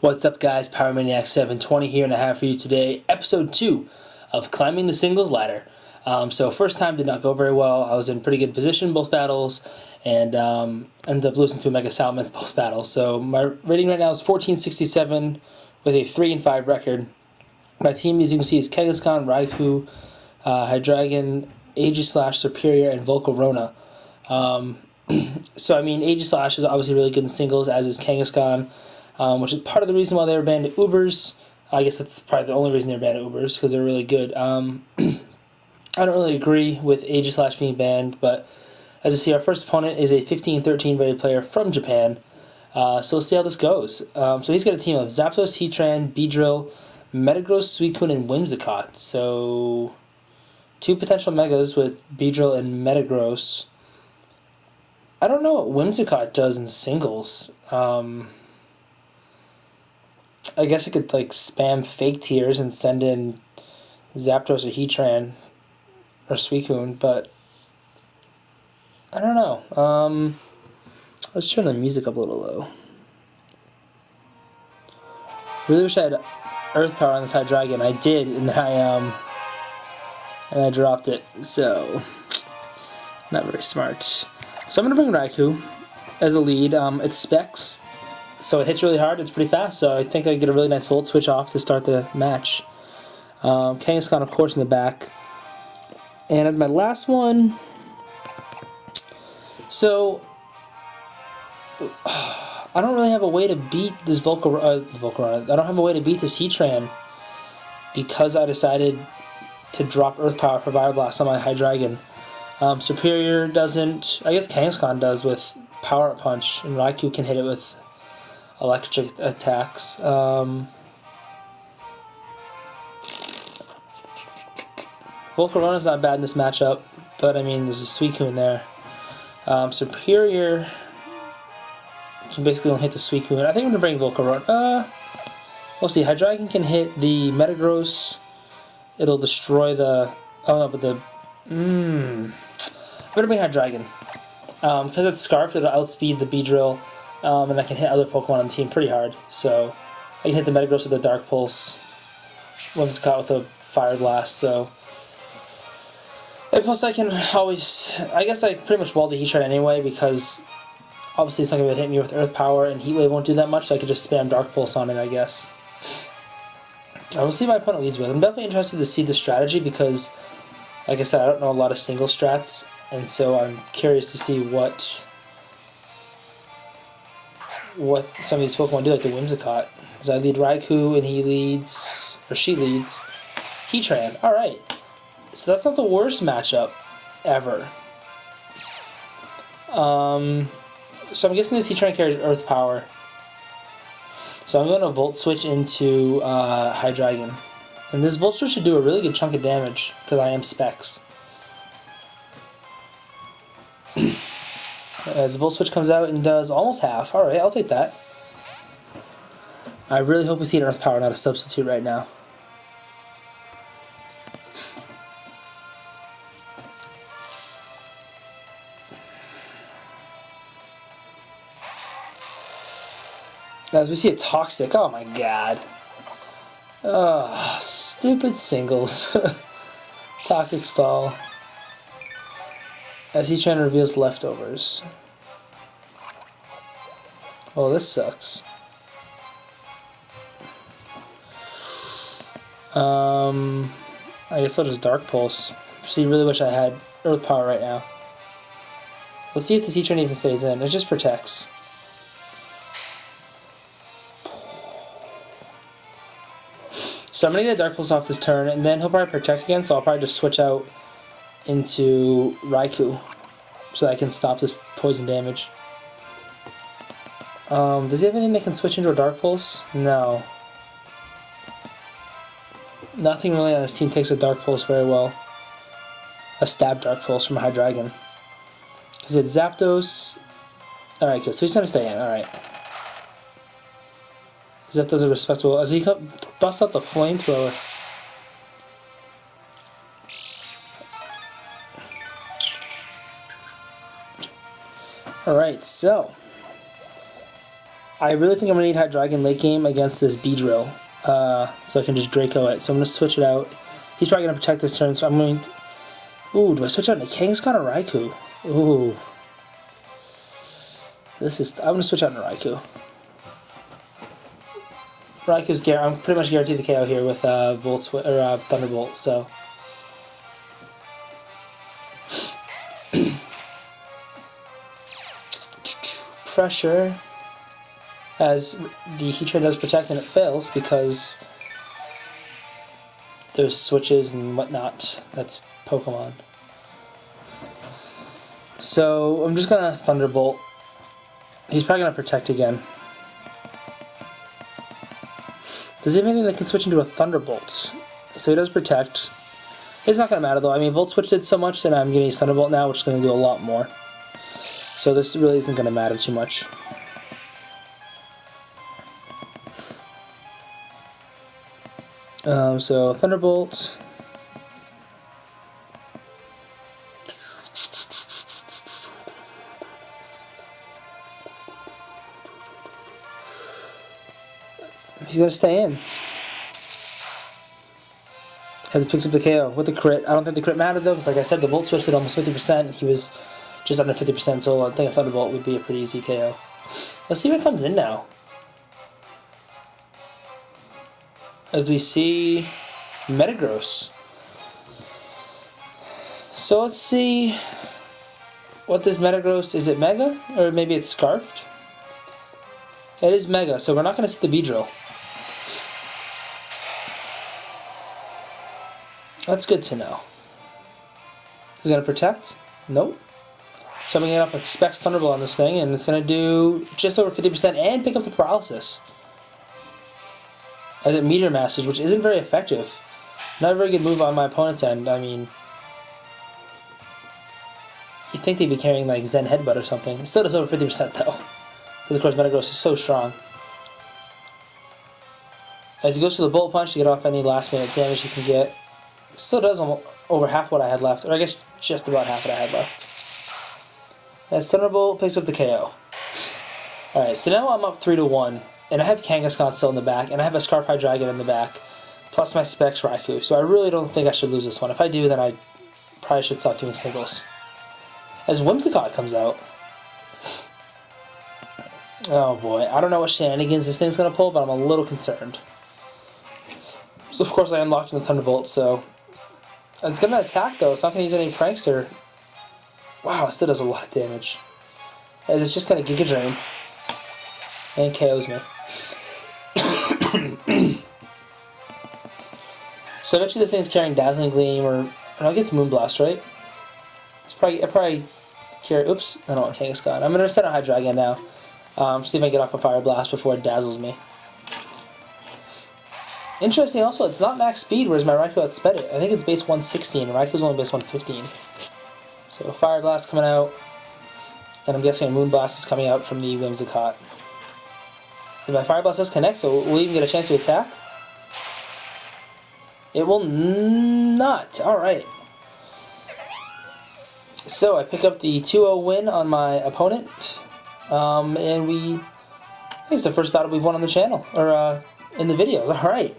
What's up, guys? PowerManiac720 here, and I have for you today episode 2 of Climbing the Singles Ladder. So first time did not go very well. I was in pretty good position both battles, and ended up losing to Omega Salamence both battles. So my rating right now is 1467 with a 3-5 record. My team, as you can see, is Kangaskhan, Raikou, Hydreigon, Aegislash, Superior, and Volcarona. So I mean, Aegislash is obviously really good in singles, as is Kangaskhan. Which is part of the reason why they were banned at Ubers. I guess that's probably the only reason they were banned at Ubers, because they're really good. I don't really agree with Aegislash being banned, but as you see, our first opponent is a 15-13 rated player from Japan. So let's see how this goes. So he's got a team of Zapdos, Heatran, Beedrill, Metagross, Suicune, and Whimsicott. So two potential Megas with Beedrill and Metagross. I don't know what Whimsicott does in singles. I guess I could like spam fake tiers and send in Zapdos or Heatran or Suicune, but I don't know. Let's turn the music up a little low. Really wish I had Earth Power on this Hydreigon. I did, and I dropped it. So not very smart. So I'm gonna bring Raikou as a lead. It's Specs. So it hits really hard, it's pretty fast, so I think I get a really nice Volt Switch off to start the match. Kangaskhan, of course, in the back. And as my last one, so I don't really have a way to beat this Volcarona. I don't have a way to beat this Heatran because I decided to drop Earth Power for Viroblast on my Hydreigon. Superior doesn't. I guess Kangaskhan does with Power Up Punch, and Raikou can hit it with electric attacks. Volcarona's not bad in this matchup, but I mean, there's a Suicune there. Superior can basically only hit the Suicune. I think I'm going to bring Volcarona. We'll see. Hydreigon can hit the Metagross. It'll destroy the... Oh no, but the... I'm going to bring Hydreigon. Because it's Scarf, it'll outspeed the Beedrill. And I can hit other Pokemon on the team pretty hard. So I can hit the Metagross with a Dark Pulse, Whimsicott with a Fire Blast. So, and plus I can always, I guess I pretty much wall the Heatran anyway, because obviously it's not going to hit me with Earth Power, and Heat Wave won't do that much, so I could just spam Dark Pulse on it, I guess. I will see what my opponent leads with. I'm definitely interested to see the strategy, because, like I said, I don't know a lot of single strats, and so I'm curious to see what some of these Pokemon do, like the Whimsicott. Because I lead Raikou and he leads, or she leads, Heatran. Alright. So that's not the worst matchup ever. So I'm guessing this Heatran carries Earth Power. So I'm going to Volt Switch into Hydreigon. And this Volt Switch should do a really good chunk of damage, because I am Specs. As the Volt Switch comes out and does almost half. Alright, I'll take that. I really hope we see an Earth Power, not a substitute right now. As we see a Toxic, oh my god. Ugh, stupid singles. Toxic Stall. As Heatran reveals leftovers. Oh, this sucks. I guess I'll just Dark Pulse. See, really wish I had Earth Power right now. Let's see if this Heatran even stays in. It just protects. So I'm going to get a Dark Pulse off this turn, and then he'll probably protect again, so I'll probably just switch out into Raikou so that I can stop this poison damage. Does he have anything that can switch into a Dark Pulse? No. Nothing really on his team takes a Dark Pulse very well. A stab Dark Pulse from a Hydreigon. Because it's Zapdos. Alright, good. So he's going to stay in. Alright. Zapdos is respectable. As he busts out the Flamethrower. Alright, so I really think I'm going to need Hydreigon late game against this Beedrill. So I can just Draco it. So I'm going to switch it out. He's probably going to protect this turn, so I'm going to... Ooh, do I switch out into Kangaskhan or Raikou? Ooh. I'm going to switch out into Raikou. Raikou's I'm pretty much guaranteed to KO here with Thunderbolt, so... Pressure, as the Heatran does protect and it fails because there's switches and whatnot. That's Pokemon. So I'm just gonna Thunderbolt. He's probably gonna protect again. Does he have anything that can switch into a Thunderbolt? So he does protect. It's not gonna matter though. I mean, Volt Switch did so much, and I'm gonna use Thunderbolt now, which is gonna do a lot more. So this really isn't going to matter too much. So Thunderbolt. He's going to stay in. As it picks up the KO with the crit. I don't think the crit mattered though, because like I said, the Volt Switch did almost 50%. He was just under 50%, so I think a Thunderbolt would be a pretty easy KO. Let's see what comes in now. As we see Metagross. So let's see what this Metagross, is it Mega? Or maybe it's Scarfed? It is Mega, so we're not going to see the Beedrill. That's good to know. Is it going to protect? Nope. So I'm going to get off a Specs Thunderbolt on this thing, and it's going to do just over 50% and pick up the Paralysis. As it Meteor Masters, which isn't very effective. Not a very good move on my opponent's end. I mean, you'd think they'd be carrying like Zen Headbutt or something. It still does over 50% though. Because of course Metagross is so strong. As he goes for the Bullet Punch to get off any last minute damage he can get. Still does almost over half what I had left, or I guess just about half what I had left. As Thunderbolt picks up the KO. Alright, so now I'm up 3-1, and I have Kangaskhan still in the back, and I have a Scarf Hydreigon in the back, plus my Specs Raikou, so I really don't think I should lose this one. If I do, then I probably should stop doing singles. As Whimsicott comes out. Oh boy, I don't know what shenanigans this thing's going to pull, but I'm a little concerned. So of course I unlocked in the Thunderbolt, so... It's going to attack though, it's not going to use any pranks or... Wow, it still does a lot of damage. As it's just going to Giga Drain. And KOs me. So I bet you this thing's carrying Dazzling Gleam, or... No, it gets Moonblast, right? It's probably carry... Oops, I don't want Kangaskhan. I'm going to set a Hydreigon now. See if I can get off a Fire Blast before it dazzles me. Interesting also, it's not max speed, whereas my Raikou outsped it. I think it's base 116, and Raikou's only base 115. So Fire Blast coming out, and I'm guessing a Moonblast is coming out from the Whimsicott. And my Fire Blast does connect, so we'll even get a chance to attack. It will not. Alright. So I pick up the 2-0 win on my opponent. And I think it's the first battle we've won on the channel, or in the videos. Alright.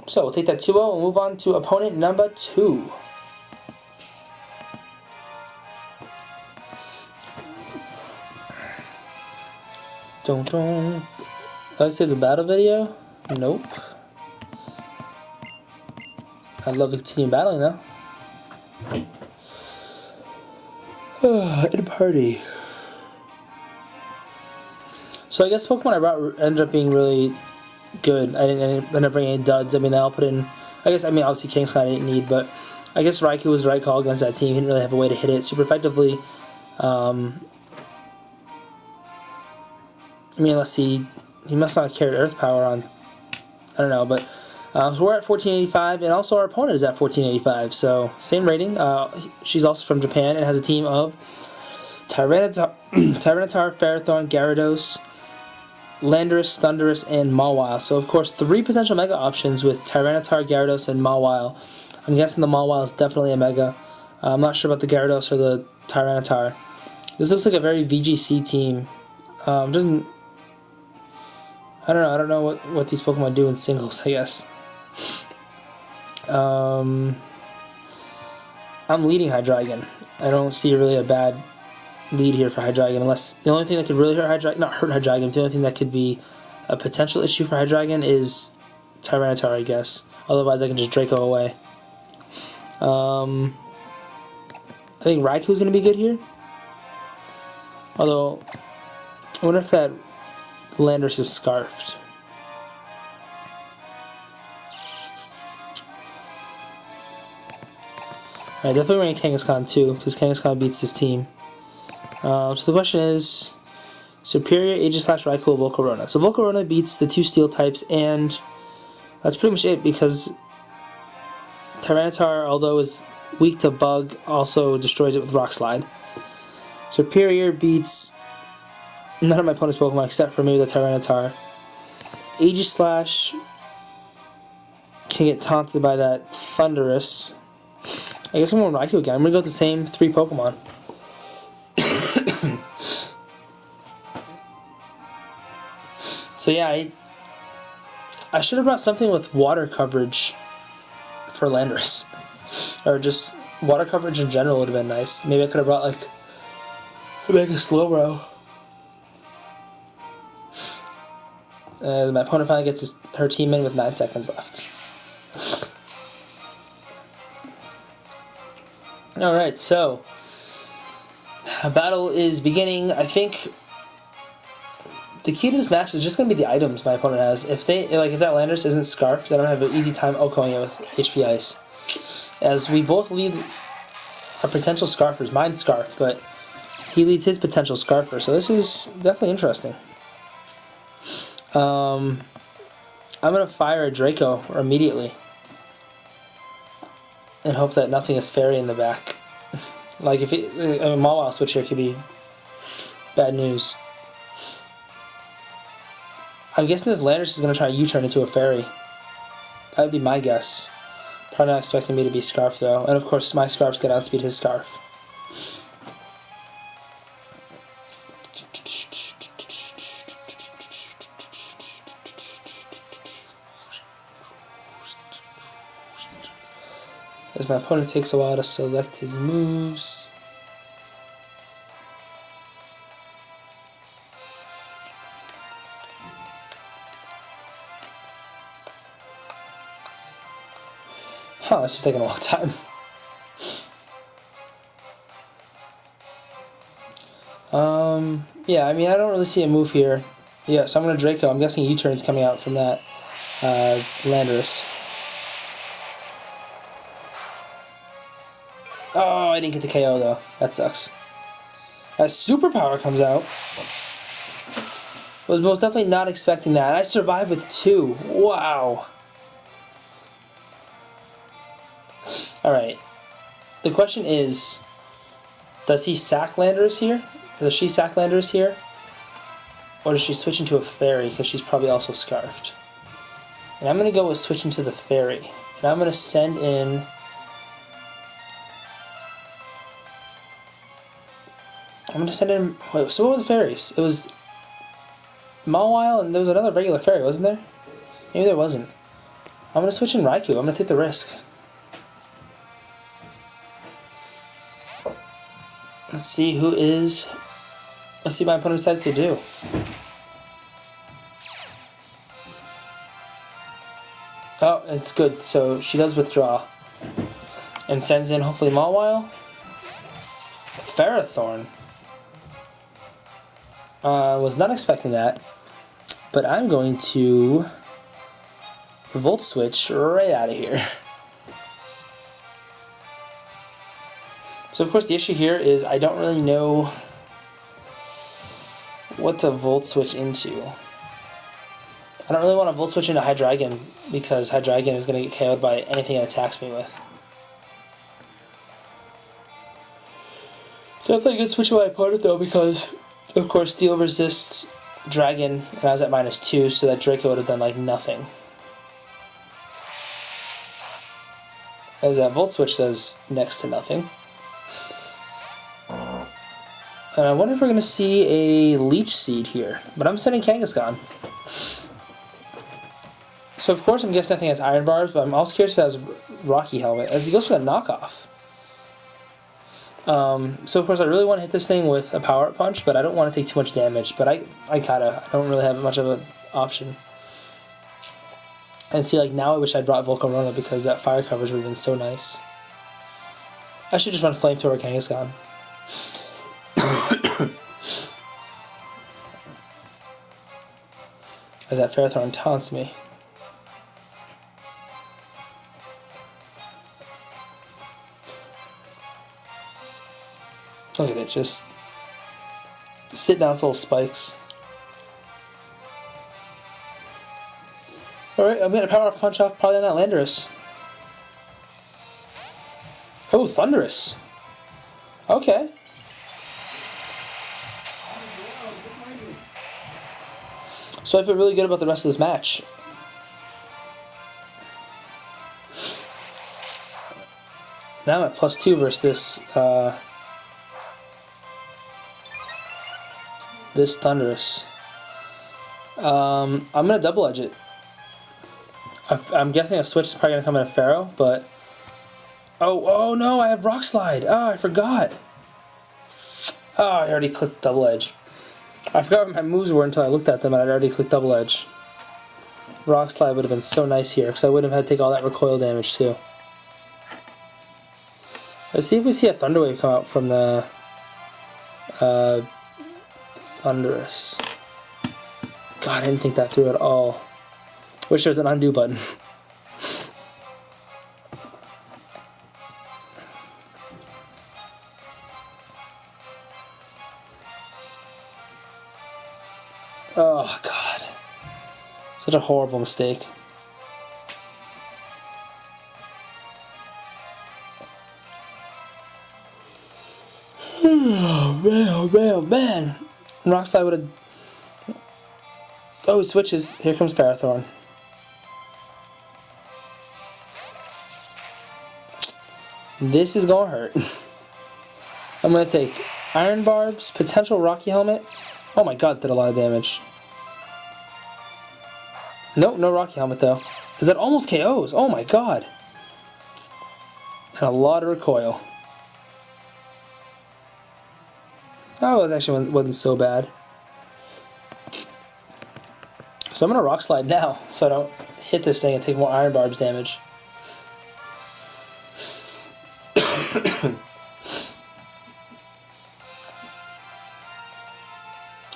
So we'll take that 2-0 and move on to opponent number 2. Dun dun. Did I say the battle video? Nope. I'd love to continue battling though. In a party. So I guess Pokemon I brought ended up being really good. I didn't end up bringing any duds. I mean, I'll put in... obviously Kangaskhan I didn't need, but I guess Raikou was the right call against that team. He didn't really have a way to hit it super effectively. I mean, unless he must not have carried Earth Power on... I don't know, but... so we're at 1485, and also our opponent is at 1485, so same rating. She's also from Japan and has a team of Tyranitar, Ferrothorn, Gyarados, Landorus, Thundurus, and Mawile. So of course 3 potential Mega options with Tyranitar, Gyarados, and Mawile. I'm guessing the Mawile is definitely a Mega. I'm not sure about the Gyarados or the Tyranitar. This looks like a very VGC team. Doesn't... I don't know. I don't know what these Pokemon do in singles, I guess. I'm leading Hydreigon. I don't see really a bad lead here for Hydreigon, unless the only thing that could really hurt Hydreigon, not hurt Hydreigon, the only thing that could be a potential issue for Hydreigon is Tyranitar, I guess. Otherwise, I can just Draco away. I think Raikou's going to be good here. Although, I wonder if that Landorus is Scarfed. Alright, definitely running Kangaskhan too, because Kangaskhan beats this team. So the question is, Superior, Aegislash, Raikou, Volcarona. So Volcarona beats the 2 Steel types, and that's pretty much it, because Tyranitar, although is weak to Bug, also destroys it with Rock Slide. Superior beats none of my opponent's Pokemon except for maybe the Tyranitar. Aegislash can get taunted by that Thundurus. I guess I'm going Raikou again. I'm going to go with the same 3 Pokemon. So yeah, I should have brought something with water coverage for Landorus. Or just water coverage in general would have been nice. Maybe I could have brought like Mega Slowbro. My opponent finally gets her team in with 9 seconds left. Alright, so a battle is beginning. I think the key to this match is just going to be the items my opponent has. If that Landorus isn't Scarfed, then I don't have an easy time outgoing it with HP Ice. As we both lead our potential Scarfers. Mine's Scarfed, but he leads his potential Scarfer, so this is definitely interesting. I'm going to fire a Draco immediately and hope that nothing is Fairy in the back. Like, if a Mawile switch here could be bad news. I'm guessing this Landorus is going to try to U-turn into a Fairy. That would be my guess. Probably not expecting me to be Scarf, though. And of course, my Scarf's going to outspeed his Scarf. As my opponent takes a while to select his moves. Huh, that's just taking a long time. Yeah, I mean, I don't really see a move here. Yeah, so I'm going to Draco. I'm guessing U-turn's coming out from that Landorus. Oh, I didn't get the KO though. That sucks. As Superpower comes out. Was most definitely not expecting that. I survived with 2. Wow. Alright. The question is, does he sack Landorus here? Does she sack Landorus here? Or does she switch into a Fairy, because she's probably also Scarfed? And I'm going to go with switching to the Fairy. And I'm going to send in... Wait, so what were the fairies? It was Mawile, and there was another regular fairy, wasn't there? Maybe there wasn't. I'm going to switch in Raikou. I'm going to take the risk. Let's see let's see what my opponent decides to do. Oh, it's good. So she does withdraw. And sends in, hopefully, Mawile. Ferrothorn. Was not expecting that, but I'm going to Volt Switch right out of here. So of course the issue here is I don't really know what to Volt Switch into. I don't really want to Volt Switch into Hydreigon because Hydreigon is going to get KO'd by anything it attacks me with. Definitely a good switch to my opponent though, because of course Steel resists Dragon, and I was at -2, so that Draco would have done like nothing. As that Volt Switch does next to nothing. And I wonder if we're going to see a Leech Seed here. But I'm sending Kangaskhan. So of course I'm guessing nothing has Iron Barbs, but I'm also curious if it has Rocky Helmet, as he goes for the knockoff. So of course I really want to hit this thing with a Power-Up Punch, but I don't want to take too much damage. But I don't really have much of an option. And see, like, now I wish I'd brought Volcarona because that fire coverage would have been so nice. I should just run Flamethrower Kangaskhan. As that Ferrothorn taunts me. Look at it, just sit down its little spikes. Alright, I'm going to Power-Up Punch off probably on that Landorus. Oh, Thundurus. Okay. So I feel really good about the rest of this match. Now I'm at +2 versus this Thundurus. I'm going to Double Edge it. I'm guessing a switch is probably going to come in a Pharaoh, but... Oh no, I have Rock Slide. Oh, I forgot. Oh, I already clicked Double Edge. I forgot what my moves were until I looked at them and I'd already clicked Double Edge. Rock Slide would have been so nice here, because I wouldn't have had to take all that recoil damage too. Let's see if we see a Thunder Wave come out from the Thundurus. God, I didn't think that through at all. Wish there was an undo button. Oh, God. Such a horrible mistake. Oh, man. Rock Slide would have... Oh, he switches. Here comes Ferrothorn. This is going to hurt. I'm going to take Iron Barbs, potential Rocky Helmet. Oh my god, did a lot of damage. Nope, no Rocky Helmet though. Because that almost KOs. Oh my god. And a lot of recoil. Oh, it actually wasn't so bad. So I'm going to Rock Slide now, so I don't hit this thing and take more Iron Barbs damage.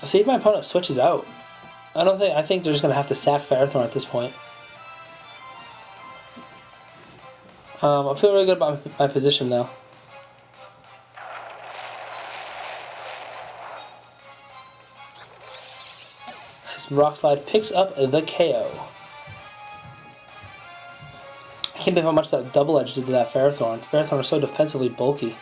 See if my opponent switches out. I think they're just going to have to sack Ferrothorn at this point. I feel really good about my position though. As Rock Slide picks up the KO. I can't believe how much that Double Edge did to that Ferrothorn. Ferrothorn is so defensively bulky.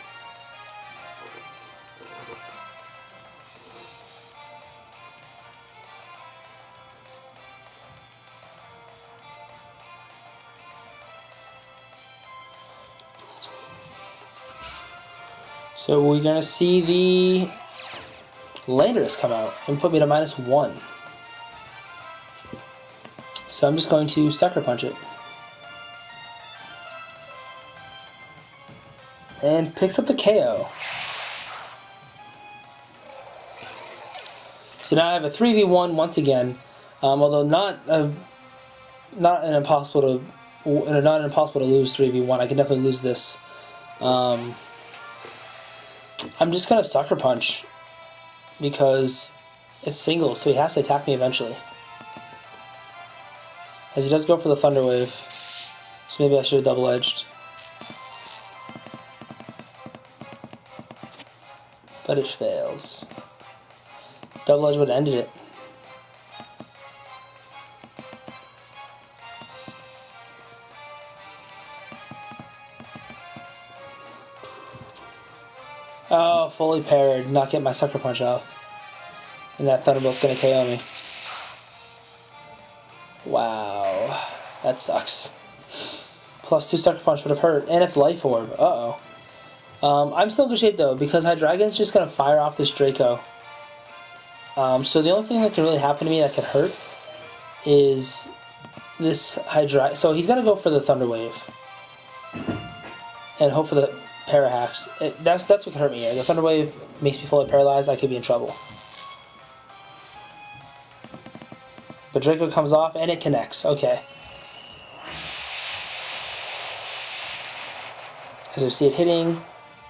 So we're going to see the Landorus come out and put me to -1. So I'm just going to Sucker Punch it. And picks up the KO. So now I have a 3v1 once again, although not an impossible to lose 3v1. I can definitely lose this. I'm just going to Sucker Punch because it's singles, so he has to attack me eventually. As he does go for the Thunder Wave, so maybe I should have Double Edged. But it fails. Double Edge would have ended it. Oh, fully parried, not get my Sucker Punch off. And that Thunderbolt's gonna KO me. Wow, that sucks. +2 Sucker Punch would have hurt, and it's Life Orb. Uh-oh. I'm still in good shape though, because Hydreigion's just gonna fire off this Draco. So the only thing that can really happen to me that could hurt is this Hydreigon. So he's gonna go for the Thunder Wave and hope for the Parahax. That's what could hurt me here. The Thunder Wave makes me fully paralyzed. I could be in trouble. But Draco comes off and it connects. Okay. As we see it hitting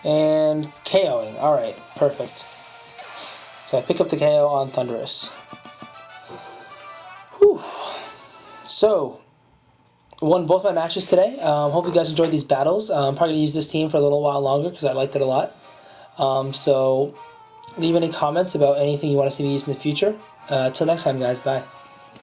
and KOing. Alright, perfect. So I pick up the KO on Thundurus. Whew. So, won both my matches today. Hope you guys enjoyed these battles. I'm probably going to use this team for a little while longer because I liked it a lot. So, leave any comments about anything you want to see me use in the future. Till next time, guys. Bye.